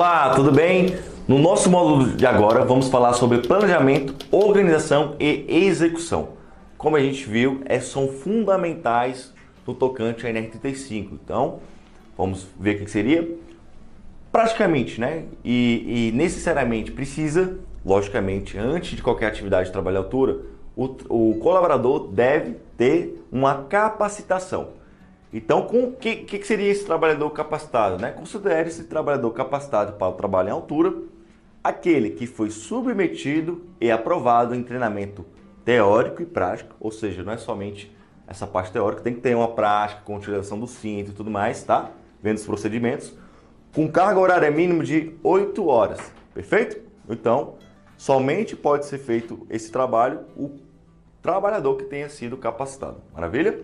Olá, tudo bem? No nosso módulo de agora vamos falar sobre planejamento, organização e execução. Como a gente viu, são fundamentais no tocante à NR35. Então, vamos ver o que seria. Praticamente, né? E necessariamente precisa, logicamente, antes de qualquer atividade de trabalho à altura, o colaborador deve ter uma capacitação. Então, o que seria esse trabalhador capacitado, né? Considere esse trabalhador capacitado para o trabalho em altura aquele que foi submetido e aprovado em treinamento teórico e prático, ou seja, não é somente essa parte teórica, tem que ter uma prática com utilização do cinto e tudo mais, tá? Vendo os procedimentos, com carga horária mínima de 8 horas, perfeito? Então, somente pode ser feito esse trabalho o trabalhador que tenha sido capacitado, maravilha?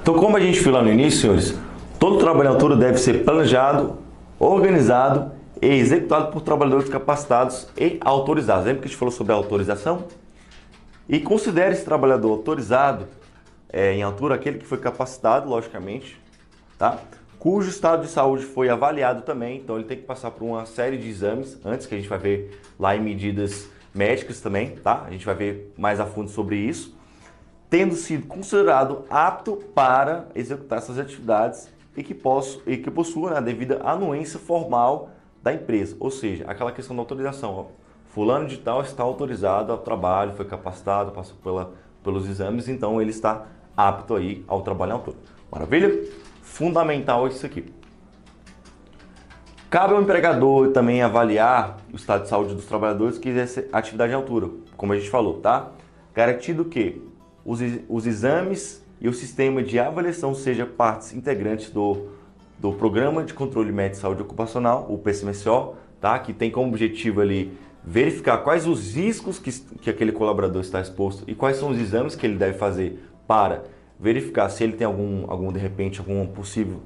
Então, como a gente viu lá no início, senhores, todo trabalho em altura deve ser planejado, organizado e executado por trabalhadores capacitados e autorizados. Lembra que a gente falou sobre a autorização? E considere esse trabalhador autorizado em altura aquele que foi capacitado, logicamente, tá? Cujo estado de saúde foi avaliado também, então ele tem que passar por uma série de exames antes, que a gente vai ver lá em medidas médicas também, tá? A gente vai ver mais a fundo sobre isso. Tendo sido considerado apto para executar essas atividades e que possua a devida anuência formal da empresa, ou seja, aquela questão da autorização. Ó, fulano de tal está autorizado ao trabalho, foi capacitado, passou pelos exames, então ele está apto aí ao trabalho em altura. Maravilha? Fundamental isso aqui. Cabe ao empregador também avaliar o estado de saúde dos trabalhadores que exercem atividade em altura, como a gente falou, tá? Garantindo que os exames e o sistema de avaliação sejam partes integrantes do Programa de Controle Médico de Saúde Ocupacional, o PCMSO, tá? Que tem como objetivo ali verificar quais os riscos que aquele colaborador está exposto e quais são os exames que ele deve fazer para verificar se ele tem de repente, algum possível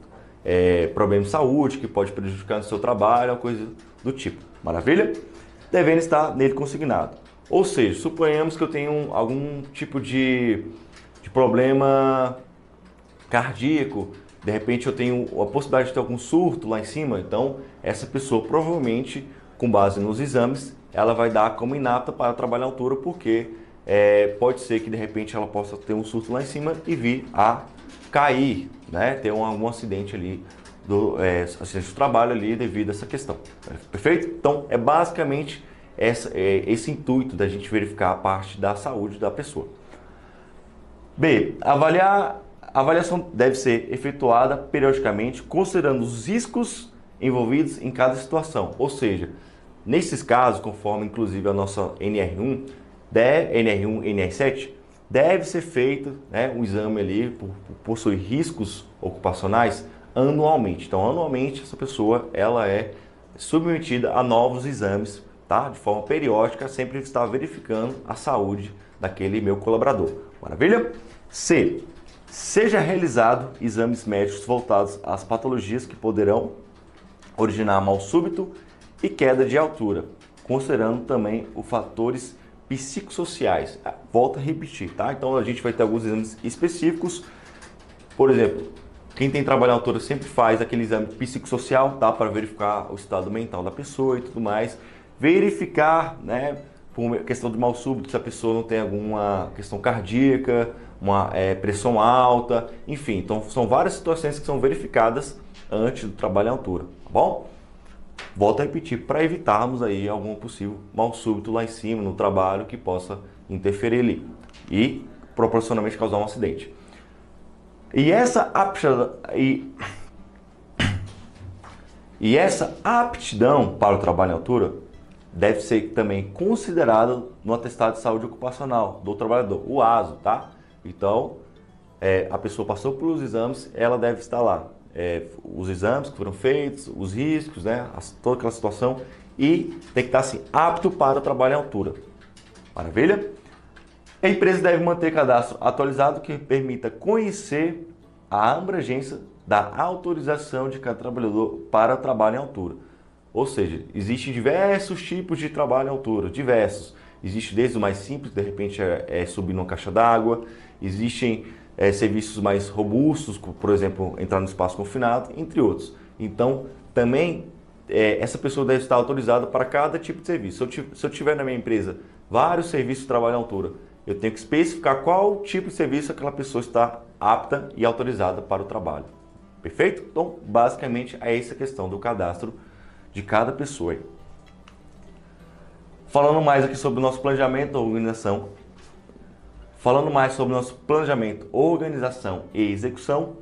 problema de saúde que pode prejudicar no seu trabalho, coisa do tipo. Maravilha? Devendo estar nele consignado. Ou seja, suponhamos que eu tenho algum tipo de problema cardíaco, de repente eu tenho a possibilidade de ter algum surto lá em cima, então essa pessoa provavelmente, com base nos exames, ela vai dar como inapta para trabalhar à altura, porque pode ser que de repente ela possa ter um surto lá em cima e vir a cair, né? Ter algum acidente ali, acidente do trabalho ali devido a essa questão. Perfeito? Então é basicamente esse intuito da gente verificar a parte da saúde da pessoa. B. A avaliação deve ser efetuada periodicamente, considerando os riscos envolvidos em cada situação. Ou seja, nesses casos, conforme inclusive a nossa NR1, NR1 e NR7, deve ser feito, né, um exame ali por possuir riscos ocupacionais anualmente. Então, anualmente, essa pessoa ela é submetida a novos exames, tá? De forma periódica, sempre está verificando a saúde daquele meu colaborador. Maravilha? C. Seja realizado exames médicos voltados às patologias que poderão originar mal súbito e queda de altura, considerando também os fatores psicossociais. Volto a repetir, tá? Então a gente vai ter alguns exames específicos. Por exemplo, quem tem trabalho à altura sempre faz aquele exame psicossocial, tá? Para verificar o estado mental da pessoa e tudo mais. Verificar, né, por questão de mal súbito, se a pessoa não tem alguma questão cardíaca, uma pressão alta, enfim. Então, são várias situações que são verificadas antes do trabalho à altura, tá bom? Volto a repetir, para evitarmos aí algum possível mal súbito lá em cima no trabalho que possa interferir ali e proporcionalmente causar um acidente. E essa aptidão para o trabalho em altura deve ser também considerado no atestado de saúde ocupacional do trabalhador, o ASO, tá? Então, a pessoa passou pelos exames, ela deve estar lá. Os exames que foram feitos, os riscos, né? Toda aquela situação, e tem que estar assim, apto para o trabalho em altura. Maravilha? A empresa deve manter cadastro atualizado que permita conhecer a abrangência da autorização de cada trabalhador para trabalho em altura. Ou seja, existem diversos tipos de trabalho em altura, diversos. Existe desde o mais simples, de repente subir numa caixa d'água, existem serviços mais robustos, por exemplo, entrar no espaço confinado, entre outros. Então, também essa pessoa deve estar autorizada para cada tipo de serviço. Se eu tiver na minha empresa vários serviços de trabalho à altura, eu tenho que especificar qual tipo de serviço aquela pessoa está apta e autorizada para o trabalho. Perfeito? Então, basicamente, é essa questão do cadastro de cada pessoa aí. Falando mais aqui sobre o nosso planejamento, organização. Falando mais sobre o nosso planejamento, organização e execução,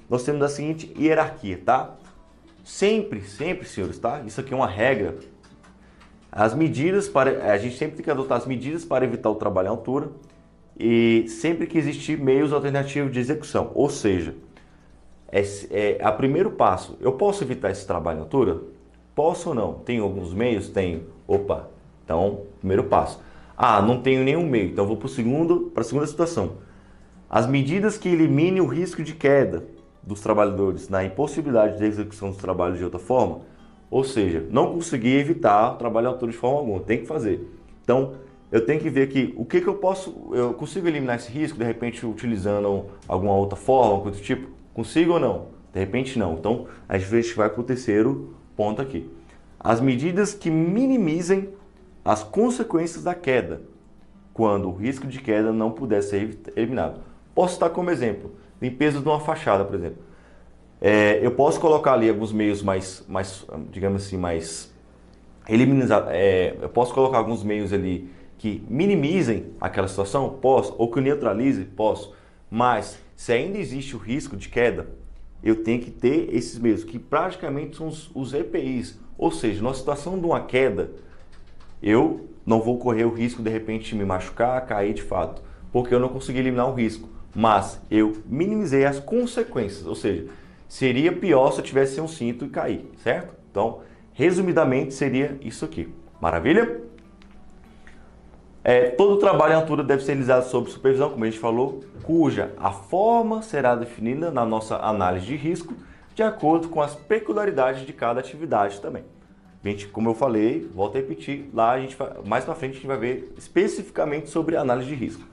nós temos a seguinte hierarquia, tá? Sempre, senhores, tá? Isso aqui é uma regra. A gente sempre tem que adotar as medidas para evitar o trabalho à altura e sempre que existir meios alternativos de execução. Ou seja, a primeiro passo, eu posso evitar esse trabalho à altura? Posso ou não? Tenho alguns meios? Tenho. Opa, então, primeiro passo. Ah, não tenho nenhum meio, então vou para a segunda situação. As medidas que eliminem o risco de queda dos trabalhadores na impossibilidade de execução dos trabalhos de outra forma, ou seja, não conseguir evitar o trabalho à altura de forma alguma, tem que fazer. Então, eu tenho que ver aqui o que eu consigo eliminar esse risco, de repente utilizando alguma outra forma, algum outro tipo, consigo ou não? De repente não. Então, a gente vai para o terceiro ponto aqui. As medidas que minimizem as consequências da queda, quando o risco de queda não puder ser eliminado. Posso citar como exemplo, limpeza de uma fachada, por exemplo. Eu posso colocar ali alguns meios digamos assim, mais eliminados. Eu posso colocar alguns meios ali que minimizem aquela situação? Posso. Ou que neutralize? Posso. Mas, se ainda existe o risco de queda, eu tenho que ter esses meios, que praticamente são os EPIs. Ou seja, numa situação de uma queda, eu não vou correr o risco de repente de me machucar, cair de fato, porque eu não consegui eliminar o risco, mas eu minimizei as consequências, ou seja, seria pior se eu tivesse sem um cinto e cair, certo? Então, resumidamente, seria isso aqui. Maravilha? Todo o trabalho à altura deve ser realizado sob supervisão, como a gente falou, cuja a forma será definida na nossa análise de risco, de acordo com as peculiaridades de cada atividade também. Como eu falei, volto a repetir, lá mais para frente a gente vai ver especificamente sobre análise de risco.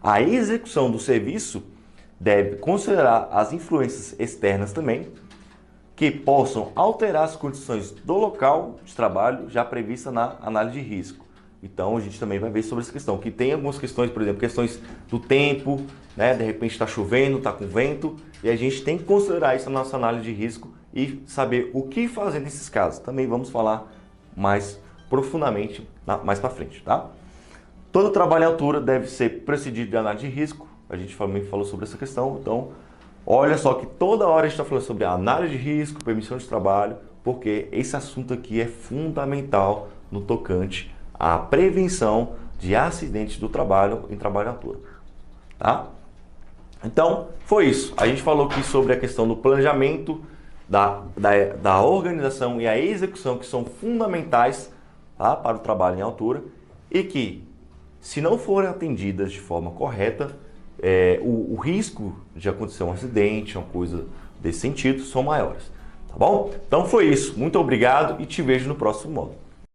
A execução do serviço deve considerar as influências externas também, que possam alterar as condições do local de trabalho já prevista na análise de risco. Então a gente também vai ver sobre essa questão, que tem algumas questões, por exemplo, questões do tempo, né? De repente está chovendo, está com vento, e a gente tem que considerar isso na nossa análise de risco e saber o que fazer nesses casos. Também vamos falar mais profundamente mais para frente, tá? Todo trabalho à altura deve ser precedido de análise de risco. A gente também falou sobre essa questão. Então, olha só que toda hora a gente está falando sobre a análise de risco, permissão de trabalho, porque esse assunto aqui é fundamental no tocante à prevenção de acidentes do trabalho em trabalho à altura, tá? Então, foi isso. A gente falou aqui sobre a questão do planejamento, da organização e a execução, que são fundamentais, tá, para o trabalho em altura, e que, se não forem atendidas de forma correta, o risco de acontecer um acidente, uma coisa desse sentido, são maiores. Tá bom? Então foi isso. Muito obrigado e te vejo no próximo módulo.